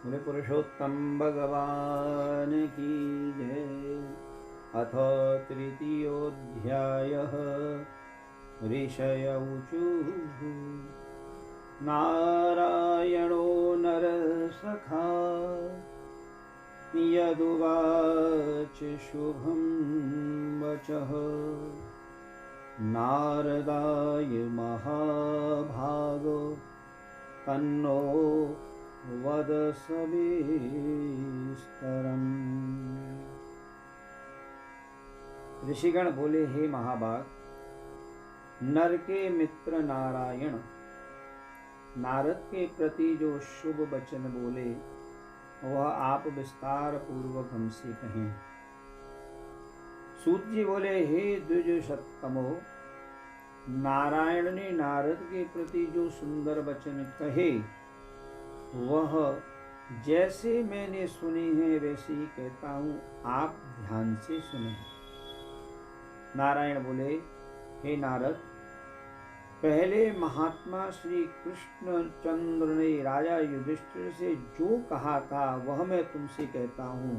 बोले पुरुषोत्तम भगवान की जय। अथ तृतीयोऽध्यायः। ऋषय ऊचुः नारायणो नरसखा यदुवाच शुभं वचः नारदाय महाभागो तन्नो वद सविस्तरम्। ऋषिगण बोले, हे महाभाग, नर के मित्र नारायण नारद के प्रति जो शुभ वचन बोले वह आप विस्तार पूर्वक हमसे कहें। सूत जी बोले, हे द्विजोषत्तमो, नारायण ने नारद के प्रति जो सुंदर वचन कहे वह जैसे मैंने सुने हैं वैसे ही कहता हूं, आप ध्यान से सुने। नारायण बोले, हे नारद, पहले महात्मा श्री कृष्ण चंद्र ने राजा युधिष्ठिर से जो कहा था वह मैं तुमसे कहता हूं।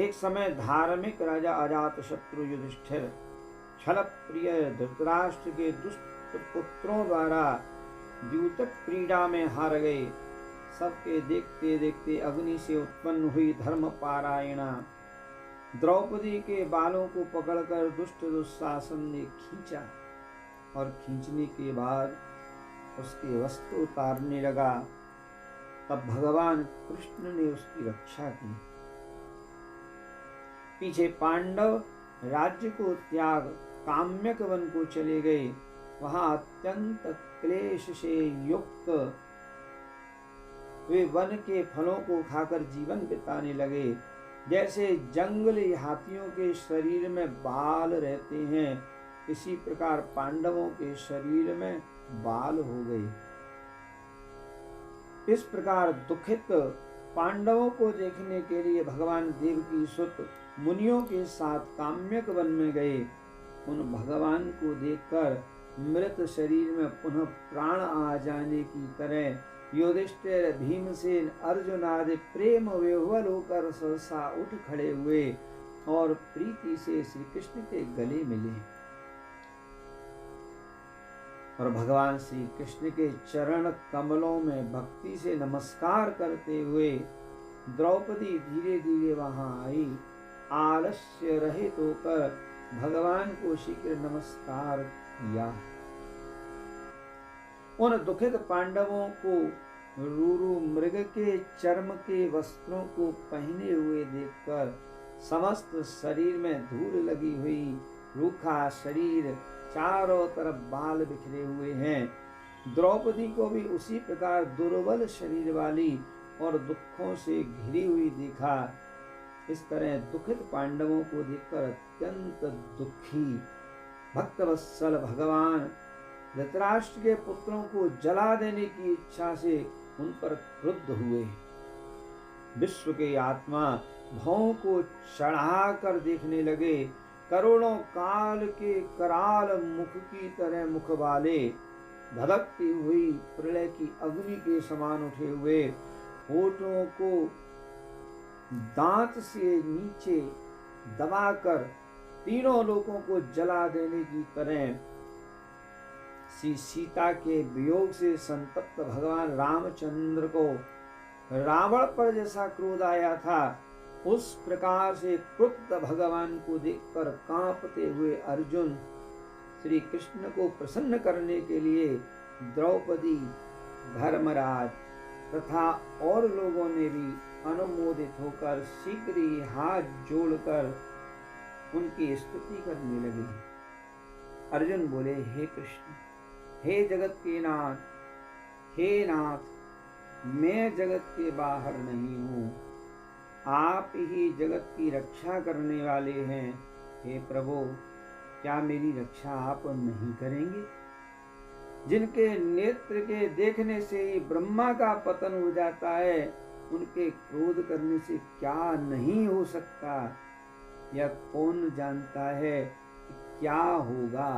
एक समय धार्मिक राजा अजातशत्रु युधिष्ठिर छल प्रिय धृतराष्ट्र के दुष्ट पुत्रों द्वारा द्यूतक क्रीड़ा में हार गए। सबके देखते देखते अग्नि से उत्पन्न हुई धर्म पारायणा द्रौपदी के बालों को पकड़कर दुष्ट दुशासन ने खींचा और खींचने के बाद उसके वस्त्र उतारने लगा। तब भगवान कृष्ण ने उसकी रक्षा की। पीछे पांडव राज्य को त्याग काम्यक वन को चले गए। वहां अत्यंत क्लेश से युक्त वे वन के फलों को खाकर जीवन बिताने लगे। जैसे जंगली हाथियों के शरीर में बाल रहते हैं, इसी प्रकार पांडवों के शरीर में बाल हो गए। इस प्रकार दुखित पांडवों को देखने के लिए भगवान देवकी सुत मुनियों के साथ काम्यक वन में गए। उन भगवान को देखकर मृत शरीर में पुनः प्राण आ जाने की तरह युधिष्ठिर, भीमसेन, अर्जुन आदि प्रेम विह्वल होकर सहसा उठ खड़े हुए और प्रीति से श्री कृष्ण के गले मिले और भगवान श्री कृष्ण के चरण कमलों में भक्ति से नमस्कार करते हुए द्रौपदी धीरे धीरे वहां आई। आलस्य रहित होकर भगवान को शीघ्र नमस्कार किया। उन दुखित पांडवों को रूरु मृग के चर्म के वस्त्रों को पहने हुए देखकर समस्त शरीर में धूल लगी हुई, रूखा शरीर, चारों तरफ बाल बिखरे हुए हैं। द्रौपदी को भी उसी प्रकार दुर्बल शरीर वाली और दुखों से घिरी हुई देखा। इस तरह दुखित पांडवों को देखकर अत्यंत दुखी भक्तवत्सल भगवान धृतराष्ट्र के पुत्रों को जला देने की इच्छा से उन पर क्रुद्ध हुए। विश्व के आत्मा भौं को चढ़ाकर देखने लगे। करोड़ों काल के कराल मुख की तरह मुख वाले, धधकती हुई प्रलय की अग्नि के समान उठे हुए, होठों को दांत से नीचे दबाकर तीनों लोगों को जला देने की तरह श्री सीता के वियोग से संतप्त भगवान रामचंद्र को रावण पर जैसा क्रोध आया था, उस प्रकार से क्रुद्ध भगवान को देखकर कांपते हुए अर्जुन श्री कृष्ण को प्रसन्न करने के लिए द्रौपदी, धर्मराज तथा और लोगों ने भी अनुमोदित होकर शीघ्र ही हाथ जोड़कर उनकी स्तुति करने लगे। अर्जुन बोले, हे कृष्ण, हे जगत के नाथ, हे नाथ, मैं जगत के बाहर नहीं हूँ, आप ही जगत की रक्षा करने वाले हैं। हे प्रभु, क्या मेरी रक्षा आप नहीं करेंगे? जिनके नेत्र के देखने से ही ब्रह्मा का पतन हो जाता है, उनके क्रोध करने से क्या नहीं हो सकता? यह कौन जानता है कि क्या होगा?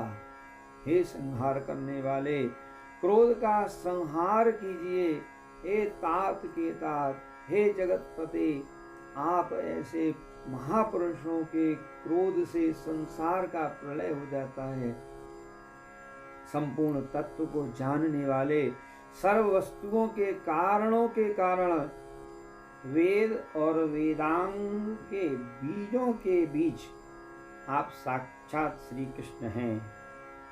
हे संहार करने वाले, क्रोध का संहार कीजिए। हे तात के तात, हे जगतपते, आप ऐसे महापुरुषों के क्रोध से संसार का प्रलय हो जाता है। संपूर्ण तत्व को जानने वाले, सर्व वस्तुओं के कारणों के कारण, वेद और वेदांग के बीजों के बीज आप साक्षात श्री कृष्ण हैं।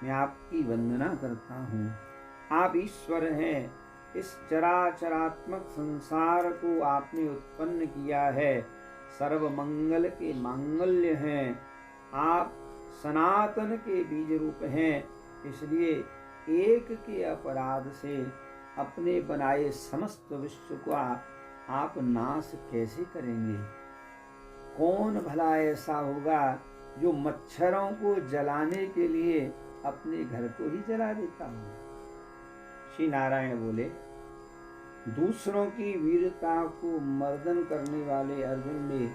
मैं आपकी वंदना करता हूँ। आप ईश्वर हैं। इस चराचरात्मक संसार को आपने उत्पन्न किया है। सर्व मंगल के मांगल्य हैं। आप सनातन के बीज रूप हैं। इसलिए एक के अपराध से अपने बनाए समस्त विश्व को आप नाश कैसे करेंगे? कौन भला ऐसा होगा जो मच्छरों को जलाने के लिए अपने घर को ही जला देता हो? श्री नारायण बोले, दूसरों की वीरता को मर्दन करने वाले अर्जुन ने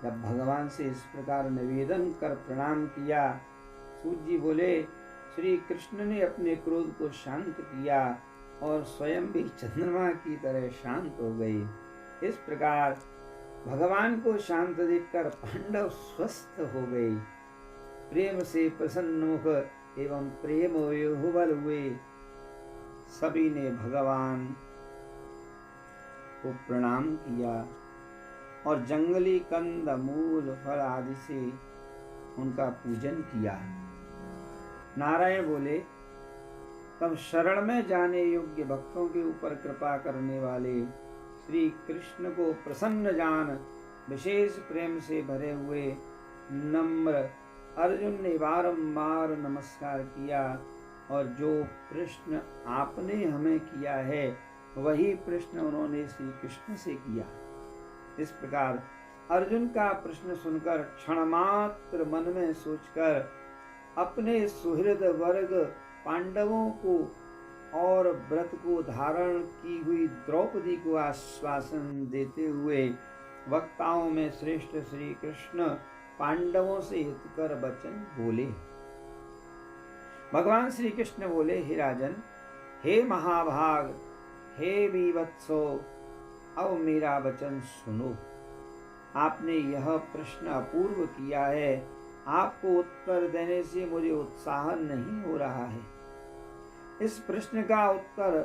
जब भगवान से इस प्रकार निवेदन कर प्रणाम किया, सूत जी बोले, श्री कृष्ण ने अपने क्रोध को शांत किया और स्वयं भी चंद्रमा की तरह शांत हो गई। इस प्रकार भगवान को शांत देखकर पांडव स्वस्थ हो गए। प्रेम से प्रसन्न मुख एवं प्रेम विह्वल हुए। सभी ने भगवान को प्रणाम किया और जंगली कंद मूल फल आदि से उनका पूजन किया। नारायण बोले, तब शरण में जाने योग्य भक्तों के ऊपर कृपा करने वाले श्री कृष्ण को प्रसन्न जान विशेष प्रेम से भरे हुए नम्र अर्जुन ने बारंबार नमस्कार किया और जो प्रश्न आपने हमें किया है वही प्रश्न उन्होंने श्री कृष्ण से किया। इस प्रकार अर्जुन का प्रश्न सुनकर क्षणमात्र मन में सोचकर अपने सुहृद वर्ग पांडवों को और व्रत को धारण की हुई द्रौपदी को आश्वासन देते हुए वक्ताओं में श्रेष्ठ श्री कृष्ण पांडवों से हितकर वचन बोले। भगवान श्री कृष्ण बोले, हे राजन, हे महाभाग, हे विवत्सो, अब मेरा वचन सुनो। आपने यह प्रश्न अपूर्व किया है। आपको उत्तर देने से मुझे उत्साह नहीं हो रहा है। इस प्रश्न का उत्तर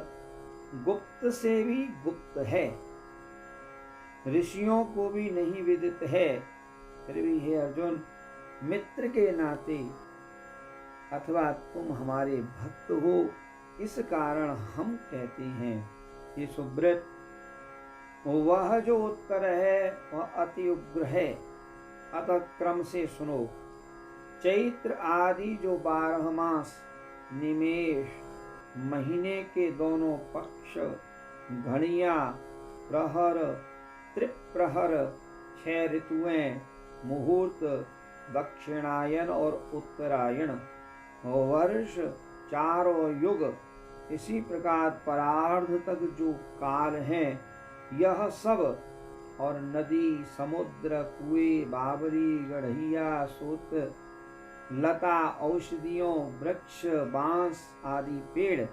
गुप्त से भी गुप्त है, ऋषियों को भी नहीं विदित है। फिर भी हे अर्जुन, मित्र के नाते अथवा तुम हमारे भक्त हो, इस कारण हम कहते हैं। ये सुब्रत, वह जो उत्तर है वह अति उग्र है। अतः क्रम से सुनो। चैत्र आदि जो 12 मास निमेष महीने के दोनों पक्ष, घड़ियां, प्रहर, त्रिप्रहर, 6 ऋतुएं, मुहूर्त, दक्षिणायन और उत्तरायण, वर्ष, 4 युग, इसी प्रकार परार्ध तक जो काल हैं, यह सब, और नदी, समुद्र, कुएं, बावरी, गढ़िया, सोत, लता, औषधियों, वृक्ष, बांस आदि पेड़,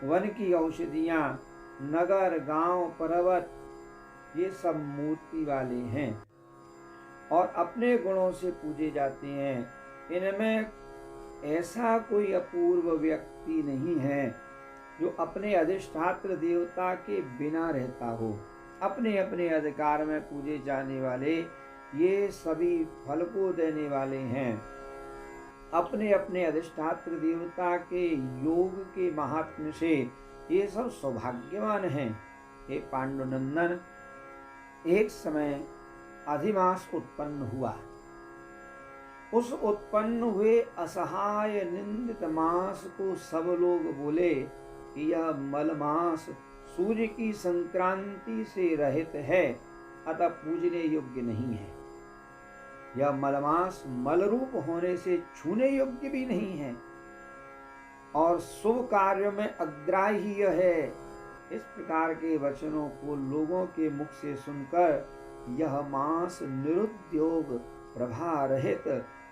वन की औषधियां, नगर, गांव, पर्वत, ये सब मूर्ति वाले हैं और अपने गुणों से पूजे जाते हैं। इनमें ऐसा कोई अपूर्व व्यक्ति नहीं है जो अपने अधिष्ठात्र देवता के बिना रहता हो। अपने अपने अधिकार में पूजे जाने वाले ये सभी फल को देने वाले हैं। अपने अपने अधिष्ठात्र देवता के योग के महात्म्य से ये सब सौभाग्यवान हैं। हे पांडुनंदन, एक समय अधिमास उत्पन्न हुआ। उस उत्पन्न हुए असहाय निंदित मास को सब लोग बोले कि यह मलमास सूर्य की संक्रांति से रहित है, अतः पूजने योग्य नहीं है। यह मलमास मल रूप होने से छूने योग्य भी नहीं है और शुभ कार्य में अग्राह्य है। इस प्रकार के वचनों को लोगों के मुख से सुनकर यह मास निरुद्योग, प्रभा रहित,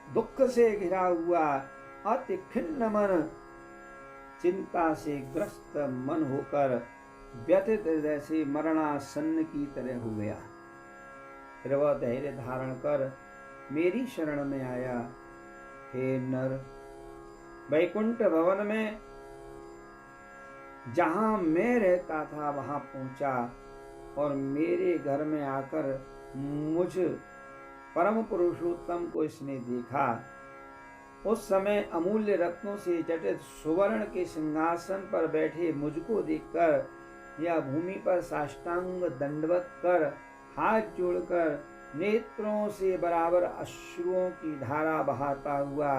दुख से घिरा हुआ, अति खिन्न मन, चिंता से ग्रस्त मन होकर व्यथित हृदय से मरणासन्न की तरह हो गया। फिर वह धैर्य धारण कर मेरी शरण में आया। हे नर, वैकुंठ भवन में जहां मैं रहता था वहां पहुंचा और मेरे घर में आकर मुझ परम पुरुषोत्तम को इसने देखा। उस समय अमूल्य रत्नों से जटित सुवर्ण के सिंहासन पर बैठे मुझको देखकर यह भूमि पर साष्टांग दंडवत कर हाथ जोड़कर नेत्रों से बराबर अश्रुओं की धारा बहाता हुआ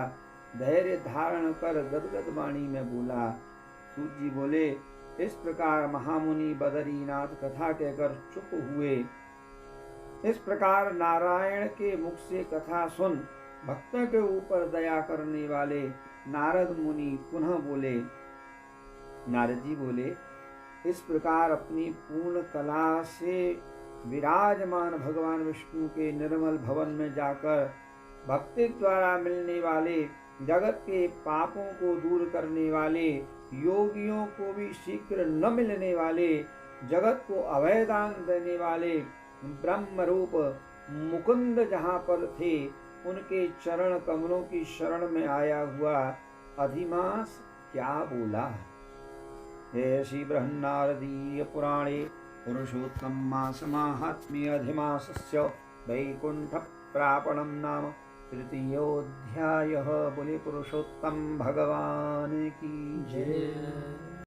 धैर्य धारण कर गदगद वाणी में बोला। सूत जी बोले, इस प्रकार महामुनि बदरीनाथ कथा कहकर चुप हुए। इस प्रकार नारायण के मुख से कथा सुन भक्तों के ऊपर दया करने वाले नारद मुनि पुनः बोले। नारद जी बोले, इस प्रकार अपनी पूर्ण कला से विराजमान भगवान विष्णु के निर्मल भवन में जाकर भक्ति द्वारा मिलने वाले जगत के पापों को दूर करने वाले योगियों को भी शीघ्र न मिलने वाले जगत को अभयदान देने वाले ब्रह्म रूप मुकुंद जहाँ पर थे उनके चरण कमलों की शरण में आया हुआ अधिमास क्या बोला। हे श्री बृहन्नारदीय पुराणे पुरुषोत्तम मास माहात्म्य अधिमासस्य वैकुंठ प्रापणम नाम तृतीयोऽध्यायः। बोले पुरुषोत्तम भगवान की जय।